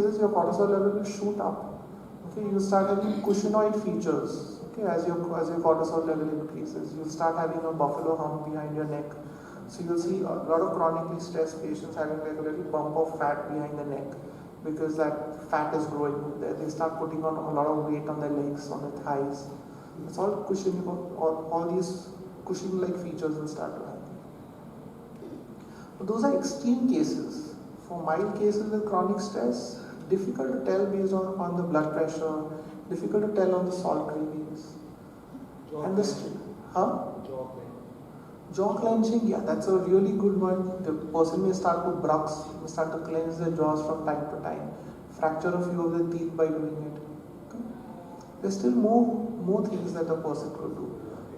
your cortisol level will shoot up. Okay, you start having cushionic features. Okay, as your cortisol level increases, you'll start having a buffalo hump behind your neck. So you'll see a lot of chronically stressed patients having like a little bump of fat behind the neck because that fat is growing there. They start putting on a lot of weight on their legs, on their thighs. It's all cushioning. All these cushioning-like features will start to happen. But those are extreme cases. For mild cases with chronic stress, difficult to tell based on the blood pressure, difficult to tell on the salt cravings. And the jaw clenching, yeah, that's a really good one. The person may start to brux, may start to clench their jaws from time to time, fracture a few of the teeth by doing it. Okay? There's still more things that a person could do.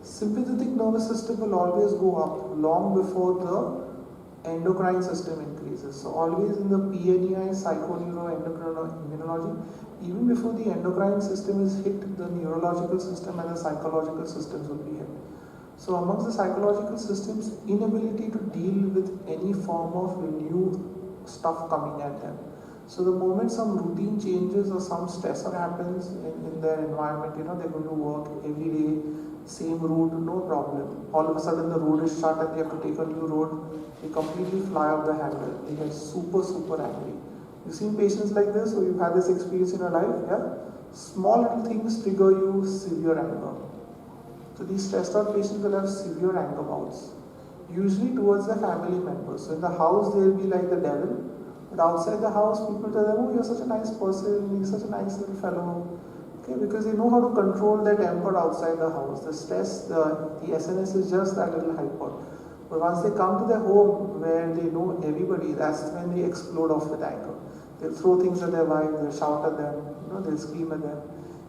Sympathetic nervous system will always go up long before the endocrine system increases. So always in the PNEI, psychoneuroendocrinology, even before the endocrine system is hit, the neurological system and the psychological systems will be hit. So amongst the psychological systems, inability to deal with any form of new stuff coming at them. So the moment some routine changes or some stressor happens in their environment, they're going to work every day, same route, no problem. All of a sudden the road is shut and they have to take a new road. They completely fly off the handle. They get super angry. You've seen patients like this, or you've had this experience in your life, yeah? Small little things trigger you severe anger. So these stressed out patients will have severe anger bouts, usually towards their family members. So in the house they'll be like the devil, but outside the house people tell them, oh, you're such a nice person, you're such a nice little fellow. Okay, because they know how to control their temper outside the house. The stress, the SNS is just that little hyper. But once they come to their home where they know everybody, that's when they explode off with anger. They'll throw things at their wife, they'll shout at them, they'll scream at them.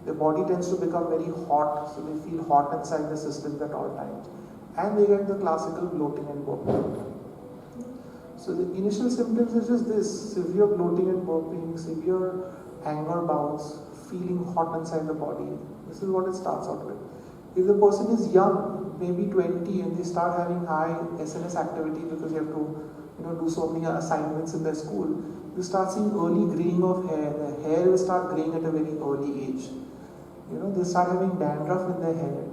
Their body tends to become very hot, so they feel hot inside the system at all times. And they get the classical bloating and burping. So the initial symptoms is just this: severe bloating and burping, severe anger bouts, feeling hot inside the body. This is what it starts out with. If the person is young, maybe 20, and they start having high SNS activity because you have to do so many assignments in their school, you start seeing early graying of hair. The hair will start graying at a very early age. They start having dandruff in their hair.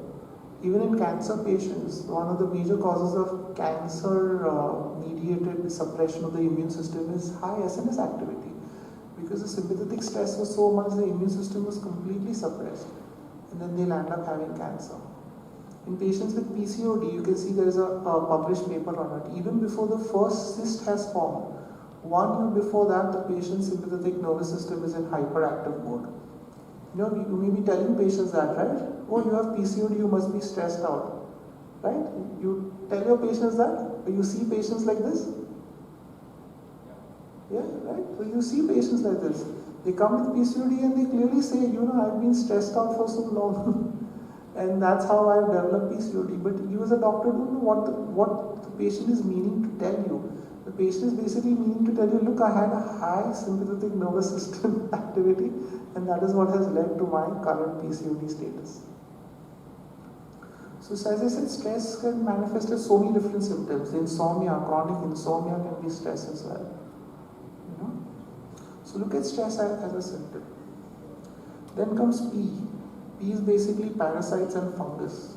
Even in cancer patients, one of the major causes of cancer-mediated suppression of the immune system is high SNS activity. Because the sympathetic stress was so much, the immune system was completely suppressed. And then they'll end up having cancer. In patients with PCOD, you can see there is a published paper on it. Even before the first cyst has formed, 1 year before that, the patient's sympathetic nervous system is in hyperactive mode. You may be telling patients that, right? Oh, you have PCOD, you must be stressed out. Right? You tell your patients that? Or you see patients like this? Yeah, right? So you see patients like this. They come with PCOD and they clearly say, I've been stressed out for so long. And that's how I've developed PCOD. But you as a doctor don't know what the patient is meaning to tell you. The patient is basically meaning to tell you, look, I had a high sympathetic nervous system activity, and that is what has led to my current PCOD status. So as I said, stress can manifest as so many different symptoms. Insomnia, chronic insomnia can be stress as well. So look at stress as a symptom. Then comes P. P is basically parasites and fungus.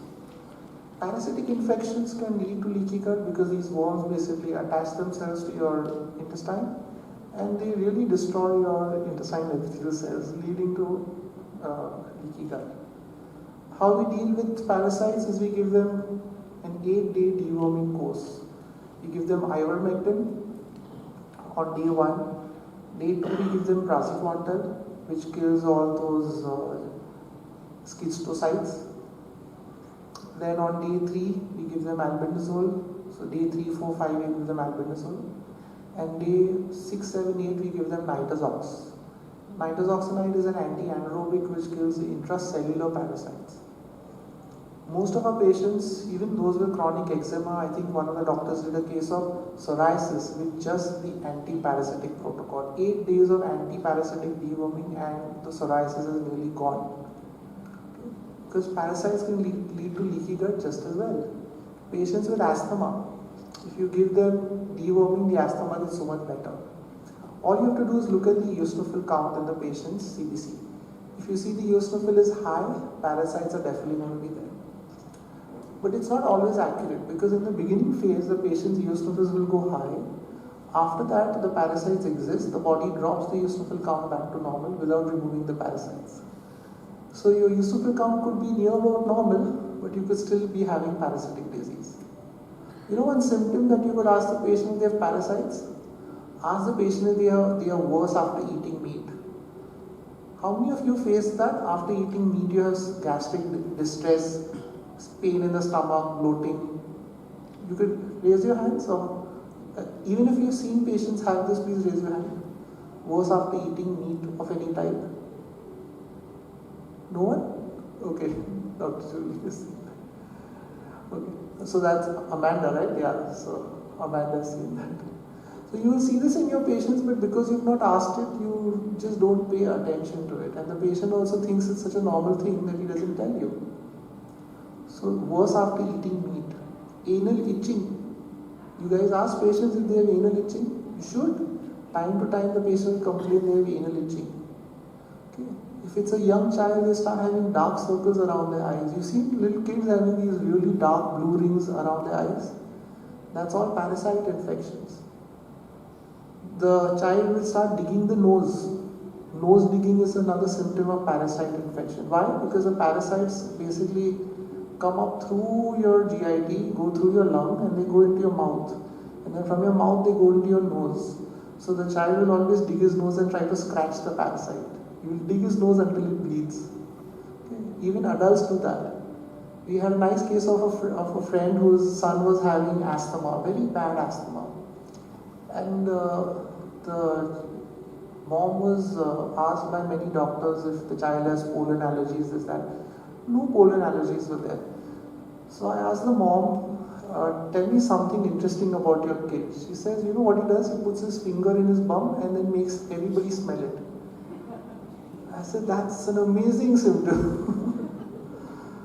Parasitic infections can lead to leaky gut because these worms basically attach themselves to your intestine and they really destroy your intestinal epithelial cells, leading to leaky gut. How we deal with parasites is we give them an 8-day deworming course. We give them ivermectin on day 1. Day 2 we give them praziquantel, which kills all those schistocytes. Then on day 3 we give them albendazole. So day 3, 4, 5 we give them albendazole. And day 6, 7, 8 we give them nitazox. Nitazoxanide is an anti-anaerobic which kills intracellular parasites. Most of our patients, even those with chronic eczema, I think one of the doctors did a case of psoriasis with just the anti-parasitic protocol. 8 days of anti-parasitic deworming and the psoriasis is nearly gone. Because parasites can lead to leaky gut just as well. Patients with asthma, if you give them deworming, the asthma gets so much better. All you have to do is look at the eosinophil count in the patient's CBC. If you see the eosinophil is high, parasites are definitely going to be there. But it's not always accurate, because in the beginning phase, the patient's eosinophils will go high. After that, the parasites exist, the body drops the eosinophil count back to normal without removing the parasites. So your eosinophil count could be near about normal, but you could still be having parasitic disease. You know one symptom that you could ask the patient if they have parasites? Ask the patient if they are worse after eating meat. How many of you face that after eating meat you have gastric distress, pain in the stomach, bloating? You could raise your hands, or even if you've seen patients have this, please raise your hand. Worse after eating meat of any type? No one? Okay, Dr. Julie. Okay, so that's Amanda, right? Yeah, so Amanda's seen that. So you will see this in your patients, but because you've not asked it, you just don't pay attention to it. And the patient also thinks it's such a normal thing that he doesn't tell you. So worse after eating meat. Anal itching. You guys ask patients if they have anal itching? You should. Time to time the patient will complain they have anal itching. Okay. If it's a young child, they start having dark circles around their eyes. You see little kids having these really dark blue rings around their eyes? That's all parasite infections. The child will start digging the nose. Nose digging is another symptom of parasite infection. Why? Because the parasites basically come up through your GIT, go through your lung, and they go into your mouth. And then from your mouth, they go into your nose. So the child will always dig his nose and try to scratch the parasite. He will dig his nose until it bleeds. Okay. Even adults do that. We had a nice case of a friend whose son was having asthma, very bad asthma. And the mom was asked by many doctors if the child has pollen allergies, this, that. No pollen allergies were there. So I asked the mom, tell me something interesting about your kid. She says, you know what he does? He puts his finger in his bum and then makes everybody smell it. I said, that's an amazing symptom.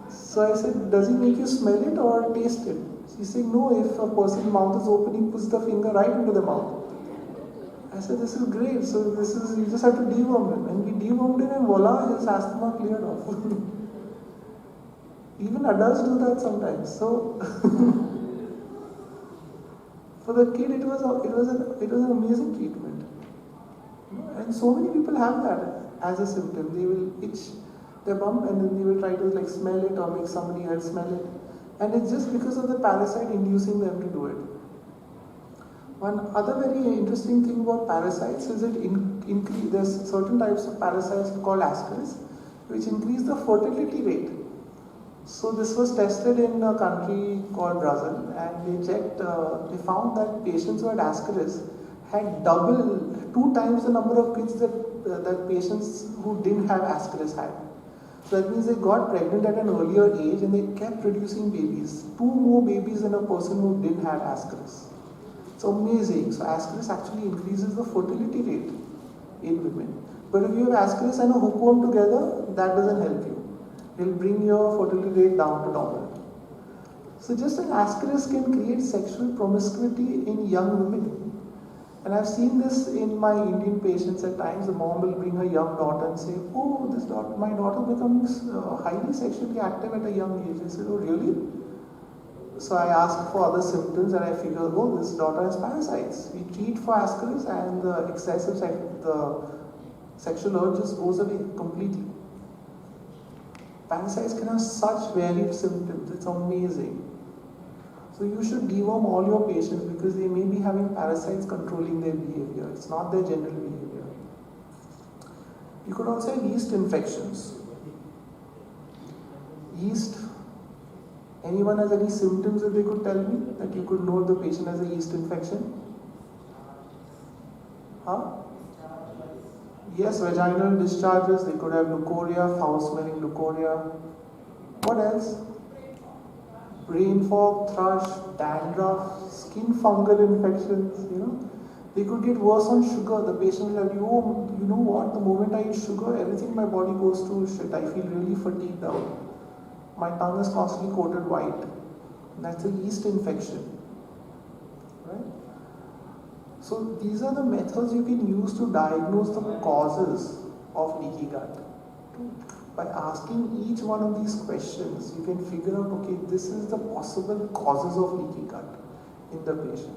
So I said, does he make you smell it or taste it? She said, no, if a person's mouth is open, he puts the finger right into the mouth. I said, this is great. So you just have to deworm him. And we dewormed him and voila, his asthma cleared off. Even adults do that sometimes. So for the kid, it was an amazing treatment. And so many people have that as a symptom. They will itch their bum and then they will try to smell it or make somebody else smell it. And it's just because of the parasite inducing them to do it. One other very interesting thing about parasites is there's certain types of parasites called ascaris, which increase the fertility rate. So this was tested in a country called Brazil, and they found that patients who had ascaris had 2 times the number of kids that patients who didn't have ascaris had. So that means they got pregnant at an earlier age and they kept producing babies. 2 more babies than a person who didn't have ascaris. It's amazing. So ascaris actually increases the fertility rate in women. But if you have ascaris and a hookworm together, that doesn't help you. It will bring your fertility rate down to normal. So just an ascaris can create sexual promiscuity in young women. And I've seen this in my Indian patients at times. The mom will bring her young daughter and say, oh, my daughter becomes highly sexually active at a young age. I said, oh, really? So I asked for other symptoms and I figured, oh, this daughter has parasites. We treat for ascaris and the excessive sexual urge just goes away completely. Parasites can have such varied symptoms. It's amazing. So you should deworm all your patients because they may be having parasites controlling their behavior. It's not their general behavior. You could also have yeast infections. Yeast. Anyone has any symptoms that they could tell me that you could know if the patient has a yeast infection? Huh? Yes, vaginal discharges. They could have leukorrhea, foul-smelling leukorrhea. What else? Brain fog, thrush, dandruff, skin fungal infections, They could get worse on sugar. The patient will tell you, oh, you know what, the moment I eat sugar, everything in my body goes to shit. I feel really fatigued out. My tongue is constantly coated white. That's a yeast infection. Right? So these are the methods you can use to diagnose the causes of leaky gut. By asking each one of these questions, you can figure out, okay, this is the possible causes of leaky gut in the patient.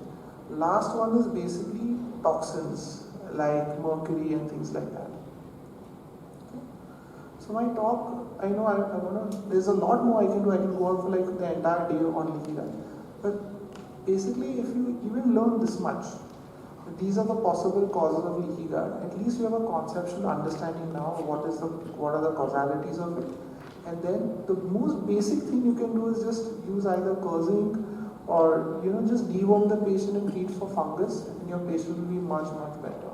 Last one is basically toxins like mercury and things like that. Okay. So my talk, I know there's a lot more I can do. I can go on for like the entire day on leaky gut. But basically, if you even learn this much, these are the possible causes of leaky gut, at least you have a conceptual understanding now of what are the causalities of it. And then the most basic thing you can do is just use either cursing or just deworm the patient and treat for fungus, and your patient will be much better.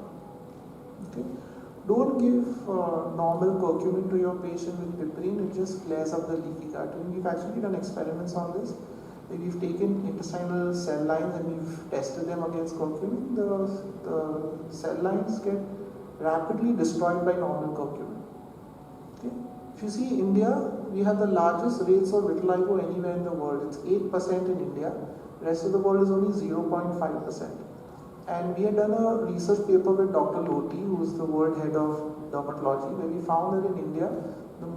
Okay? Don't give normal curcumin to your patient with piperine, it just flares up the leaky gut. And we've actually done experiments on this. We've taken intestinal cell lines and we've tested them against curcumin. The cell lines get rapidly destroyed by normal curcumin. Okay? If you see India, we have the largest rates of vitiligo anywhere in the world. It's 8% in India. The rest of the world is only 0.5%. And we had done a research paper with Dr. Loti, who is the world head of dermatology, where we found that in India, the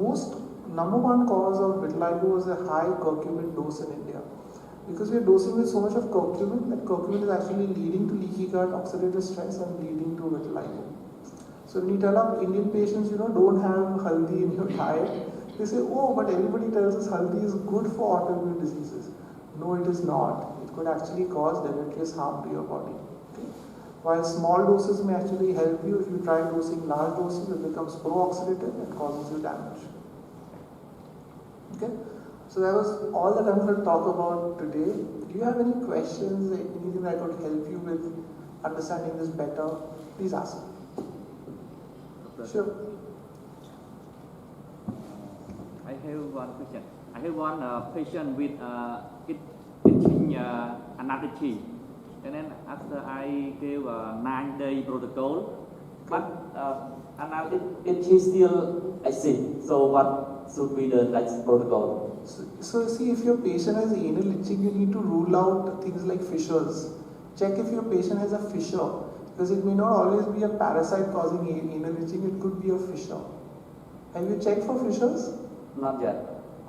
number one cause of vitiligo was a high curcumin dose in India. Because we are dosing with so much of curcumin, that curcumin is actually leading to leaky gut, oxidative stress, and leading to vitiligo. So when you tell our Indian patients, don't have haldi in your diet, they say, oh, but everybody tells us haldi is good for autoimmune diseases. No, it is not. It could actually cause deleterious harm to your body. Okay? While small doses may actually help you, if you try dosing large doses, it becomes pro-oxidative and causes you damage. Okay? So that was all that I'm going to talk about today. Do you have any questions, anything that I could help you with understanding this better? Please ask. Sure. I have one question. I have one patient with itching anxiety, and then after I gave a 9-day protocol, but it is still acid. So what should be the next protocol? So see, if your patient has anal itching, you need to rule out things like fissures. Check if your patient has a fissure, because it may not always be a parasite causing anal itching, it could be a fissure. Have you checked for fissures? Not yet.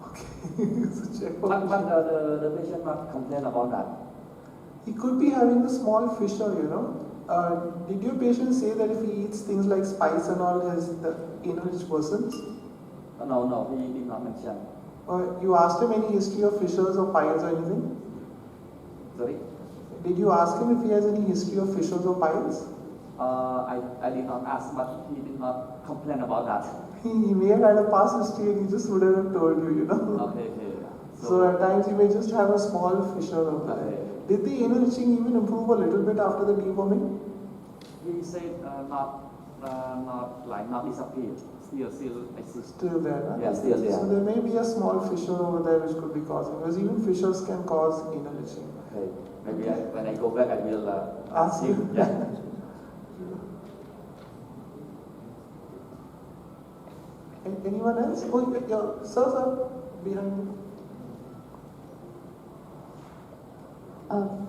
Okay, so check for but the patient not complain about that. He could be having a small fissure, Did your patient say that if he eats things like spice and all, the anal itch worsens? No, he did not mention. You asked him any history of fissures or piles or anything? Sorry? Did you ask him if he has any history of fissures or piles? I did not ask, but he did not complain about that. He may have had a past history and he just wouldn't have told you, Okay. So at times you may just have a small fissure over there. Okay. Did the anal itching even improve a little bit after the deworming? He said not disappear. Still exists. Still there, huh? Yeah, still there. So there may be a small fissure over there which could be causing, because even fissures can cause anal itching. Okay. Maybe when I go back, I will ask him. Yeah. Anyone else? Oh, yeah, sir, behind you.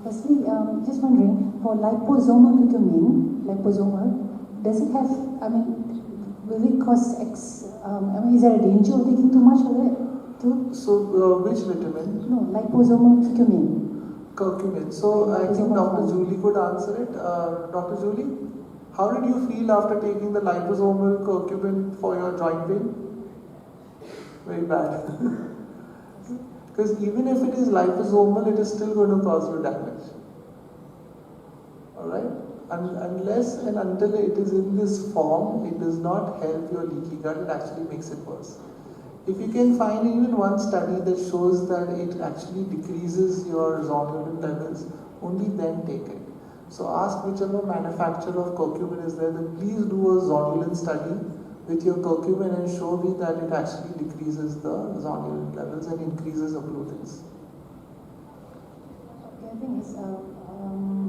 Firstly, just wondering, for liposomal curcumin, does it have, will it cause is there a danger of taking too much of it too? So, which vitamin? No, liposomal curcumin. Curcumin. So, I think Dr. Julie could answer it. Dr. Julie, how did you feel after taking the liposomal curcumin for your joint pain? Very bad. Because even if it is liposomal, it is still going to cause you damage. Alright? Unless and until it is in this form, it does not help your leaky gut, it actually makes it worse. If you can find even one study that shows that it actually decreases your zonulin levels, only then take it. So ask whichever manufacturer of curcumin is there, then please do a zonulin study with your curcumin and show me that it actually decreases the zonulin levels and increases occludence. The other thing is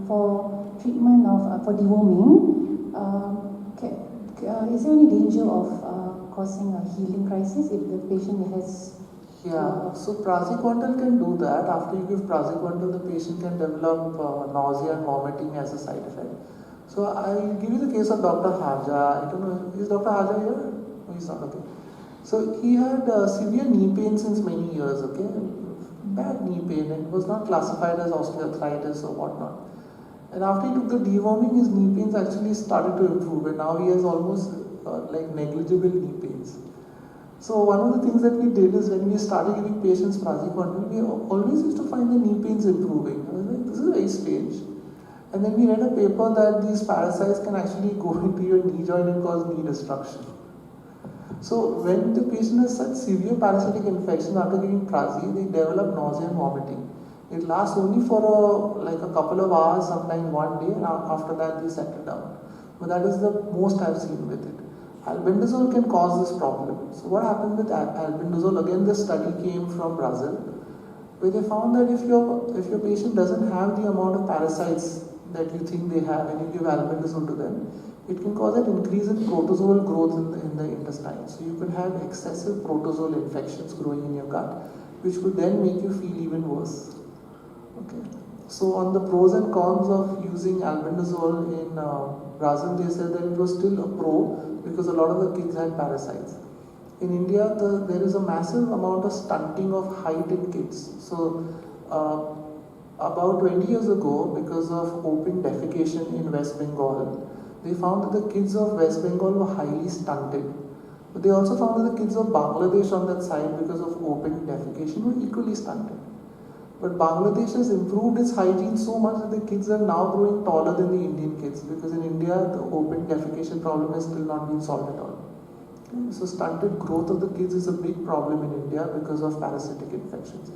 for treatment of for deworming, is there any danger of causing a healing crisis if the patient has Yeah, so praziquantel can do that. After you give praziquantel, the patient can develop nausea and vomiting as a side effect. So I'll give you the case of Dr. Haja. I don't know, is Dr. Haja here? No, he's not, okay. So he had severe knee pain since many years, okay? Bad knee pain, and it was not classified as osteoarthritis or whatnot. And after he took the deworming, his knee pains actually started to improve, and now he has almost like negligible knee pains. So one of the things that we did is when we started giving patients praziquantel, we always used to find the knee pains improving. I was like, this is very strange. And then we read a paper that these parasites can actually go into your knee joint and cause knee destruction. So when the patient has such severe parasitic infection after giving prazi, they develop nausea and vomiting. It lasts only for like a couple of hours, sometimes one day, and after that they settle down. But that is the most I've seen with it. Albendazole can cause this problem. So what happened with albendazole? Again, this study came from Brazil, where they found that if your patient doesn't have the amount of parasites that you think they have, and you give albendazole to them, it can cause an increase in protozoal growth in the intestine. So you can have excessive protozoal infections growing in your gut, which could then make you feel even worse. Okay. So on the pros and cons of using albendazole in Brazil, they said that it was still a pro because a lot of the kids had parasites. In India, there is a massive amount of stunting of height in kids. So about 20 years ago, because of open defecation in West Bengal, they found that the kids of West Bengal were highly stunted. But they also found that the kids of Bangladesh on that side, because of open defecation, were equally stunted. But Bangladesh has improved its hygiene so much that the kids are now growing taller than the Indian kids, because in India the open defecation problem has still not been solved at all. Okay? So stunted growth of the kids is a big problem in India because of parasitic infections.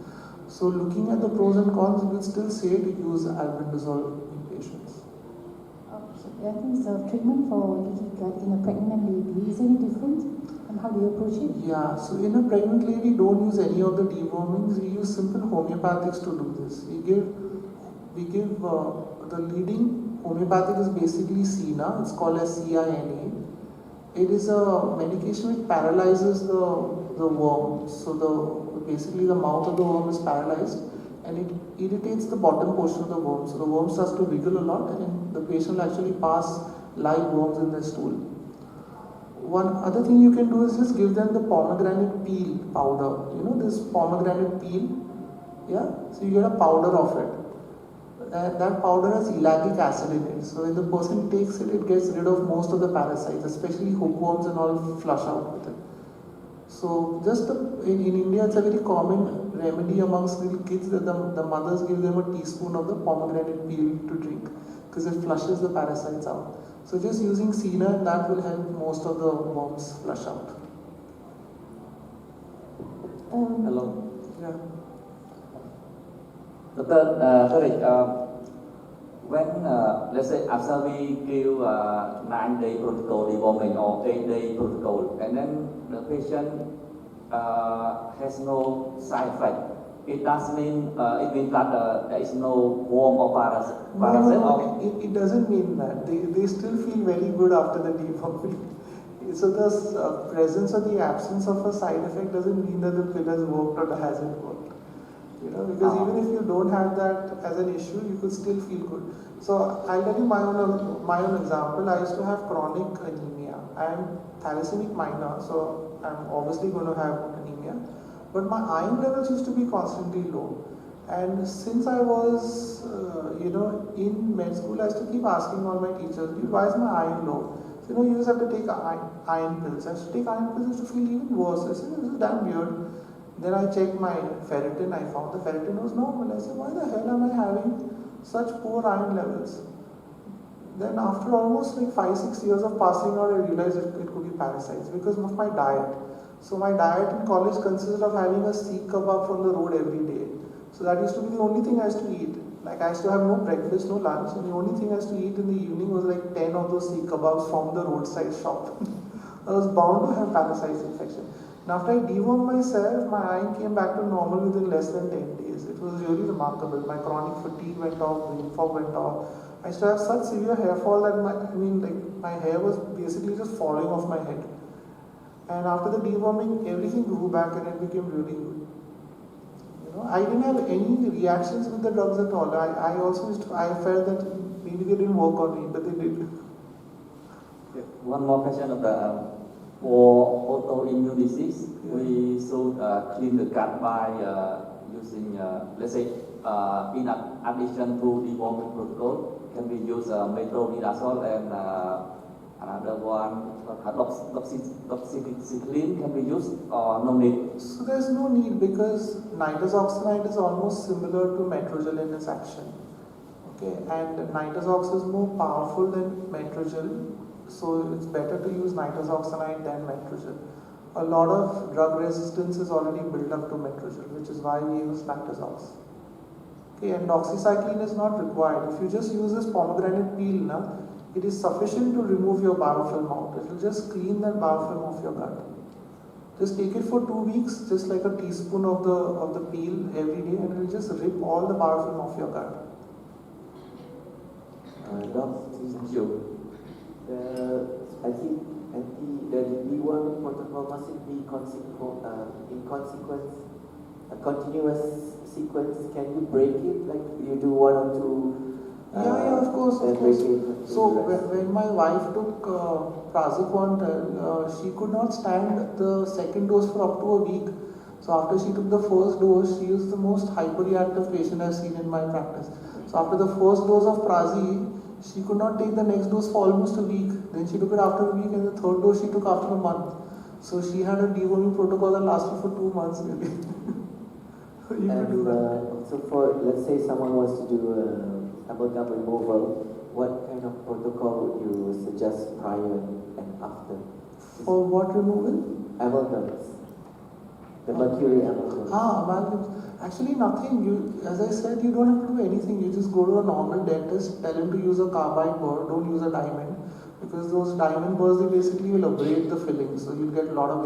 So looking at the pros and cons, we will still say to use albendazole in patients. Okay. I think the treatment for leaky gut in a pregnant lady, is any different? And how do you approach it? Yeah, so in a pregnant lady, don't use any of the dewormings. We use simple homeopathics to do this. We give the leading homeopathic is basically Cina. It's called as CINA. It is a medication which paralyzes the worm. So basically the mouth of the worm is paralyzed, and it irritates the bottom portion of the worm. So the worm starts to wiggle a lot, and the patient will actually pass live worms in their stool. One other thing you can do is just give them the pomegranate peel powder. You know this pomegranate peel? Yeah? So you get a powder of it. That powder has ellagic acid in it. So when the person takes it, it gets rid of most of the parasites, especially hookworms and all flush out with it. So just in India, it's a very common remedy amongst little kids that the mothers give them a teaspoon of the pomegranate peel to drink because it flushes the parasites out. So just using Cina, and that will help most of the worms flush out. Hello. Yeah. Doctor, when let's say after we give 9-day protocol deworming or 8-day protocol, and then the patient has no side effect, it does mean it means that there is no worm or parasite. No, it doesn't mean that. They still feel very good after the deworming. So the presence or the absence of a side effect doesn't mean that the pill has worked or hasn't worked. You know, because even if you don't have that as an issue, you could still feel good. So I'll tell you my own example. I used to have chronic anemia. I am thalassaemic minor, so I'm obviously going to have anemia. But my iron levels used to be constantly low. And since I was, in med school, I used to keep asking all my teachers, why is my iron low? So, you just have to take iron pills. I used to take iron pills to feel even worse. I said, this is damn weird. Then I checked my ferritin. I found the ferritin was normal. I said, why the hell am I having such poor iron levels? Then after almost like 5-6 years of passing out, I realized it could be parasites because of my diet. So my diet in college consisted of having a seekh kebab from the road every day. So that used to be the only thing I used to eat. Like I used to have no breakfast, no lunch, and the only thing I used to eat in the evening was like 10 of those seekh kebabs from the roadside shop. I was bound to have parasites infection. And after I dewormed myself, my iron came back to normal within less than 10 days. It was really remarkable. My chronic fatigue went off, brain fog went off. I used to have such severe hair fall that my hair was basically just falling off my head. And after the deworming, everything grew back and it became really good. I didn't have any reactions with the drugs at all. I also I felt that maybe they didn't work on me, but they did. One more question of the for autoimmune disease, we should clean the gut by using, let's say, in addition to deworming protocol, can we use metronidazole and another one, doxycycline can be used or no need? So there's no need because nitazoxanide is almost similar to metrogyl in its action. Okay, and nitazox is more powerful than metrogyl, so it's better to use nitazoxanide than metrogyl. A lot of drug resistance is already built up to metrogyl, which is why we use nitazox. Okay, and doxycycline is not required. If you just use this pomegranate peel, it is sufficient to remove your biofilm out. It will just clean that biofilm off your gut. Just take it for 2 weeks, just like a teaspoon of the peel every day, and it will just rip all the biofilm off your gut. Thank you. I think the deworming protocol must it be in consequence a continuous sequence? Can you break it like you do 1 or 2? Yeah, of course. So when my wife took praziquantel, she could not stand the second dose for up to a week. So after she took the first dose, she is the most hyperreactive patient I've seen in my practice. So after the first dose of prazi, she could not take the next dose for almost a week. Then she took it after a week, and the third dose she took after a month. So she had a deworming protocol that lasted for 2 months maybe. You could do that. So for, let's say someone wants to do amalgam removal, what kind of protocol would you suggest prior and after? For what removal? Amalgams. The mercury amalgams. Amalgams. Actually nothing. As I said, you don't have to do anything. You just go to a normal dentist, tell him to use a carbide burr, don't use a diamond. Because those diamond burrs, they basically will abrade the filling. So you'll get a lot of